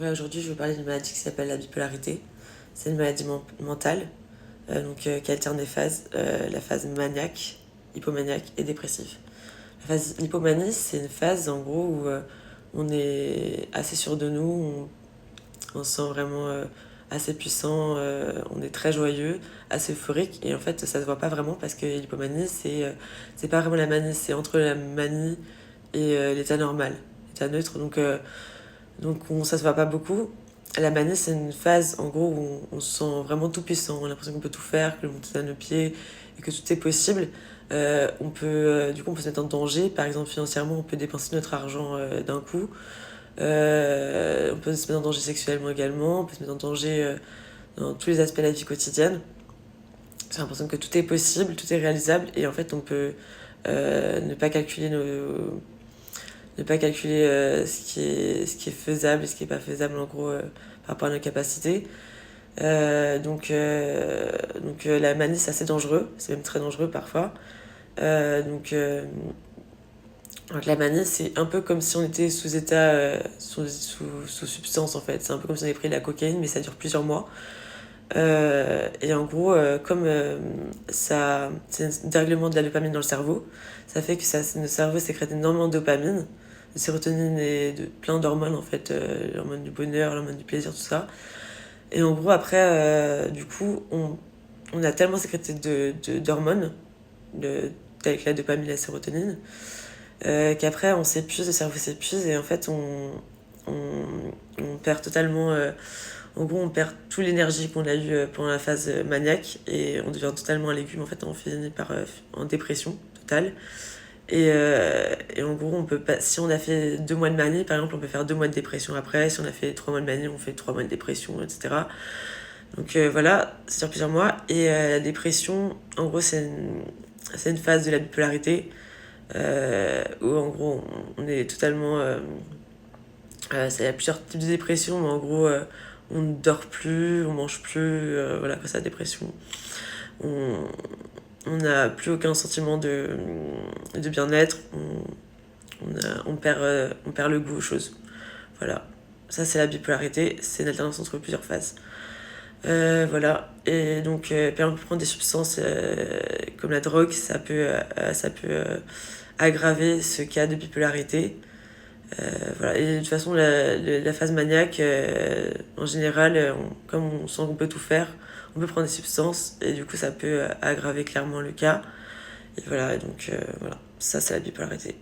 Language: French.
Ouais, aujourd'hui, je vais parler d'une maladie qui s'appelle la bipolarité. C'est une maladie mentale qui alterne des phases, la phase maniaque, hypomaniaque et dépressive. La phase hypomanie, c'est une phase en gros où on est assez sûr de nous, on se sent vraiment assez puissant, on est très joyeux, assez euphorique et en fait ça se voit pas vraiment parce que l'hypomanie c'est pas vraiment la manie, c'est entre la manie et l'état normal, l'état neutre ça se voit pas beaucoup. La manie, c'est une phase, en gros, où on se sent vraiment tout puissant. On a l'impression qu'on peut tout faire, que le monde est à nos pieds et que tout est possible. Du coup, on peut se mettre en danger. Par exemple, financièrement, on peut dépenser notre argent d'un coup. On peut se mettre en danger sexuellement également. On peut se mettre en danger dans tous les aspects de la vie quotidienne. J'ai l'impression que tout est possible, tout est réalisable. Et en fait, on peut ne pas calculer ce qui est faisable et ce qui n'est pas faisable en gros par rapport à nos capacités. La manie c'est assez dangereux, c'est même très dangereux parfois. Euh, donc, euh, donc la manie c'est un peu comme si on était sous état, sous substance en fait. C'est un peu comme si on avait pris de la cocaïne mais ça dure plusieurs mois. Et en gros, c'est un dérèglement de la dopamine dans le cerveau. Ça fait que notre cerveau sécrète énormément de dopamine, de sérotonine et de plein d'hormones en fait, l'hormone du bonheur, l'hormone du plaisir, tout ça. Et en gros, après, du coup, on a tellement sécrété d'hormones, telles que la dopamine et la sérotonine, qu'après on s'épuise, le cerveau s'épuise et en fait on perd totalement. En gros, on perd toute l'énergie qu'on a eue pendant la phase maniaque et on devient totalement un légume. En fait, on finit en dépression totale. Et en gros, si on a fait 2 mois de manie, par exemple, on peut faire 2 mois de dépression après. Si on a fait 3 mois de manie, on fait 3 mois de dépression, etc. Donc voilà, c'est sur plusieurs mois. Et la dépression, en gros, c'est une phase de la bipolarité où en gros, on est totalement. Il y a plusieurs types de dépression, mais en gros, on ne dort plus, on mange plus, voilà, quoi, c'est la dépression. On on n'a plus aucun sentiment de bien-être, on perd le goût aux choses. Voilà, ça c'est la bipolarité, c'est une alternance entre plusieurs phases. Voilà, et donc on peut prendre des substances comme la drogue, ça peut aggraver ce cas de bipolarité. Voilà. Et de toute façon, la phase maniaque, en général, comme on sent qu'on peut tout faire, on peut prendre des substances et du coup, ça peut aggraver clairement le cas. Et voilà, donc voilà, ça, c'est la bipolarité.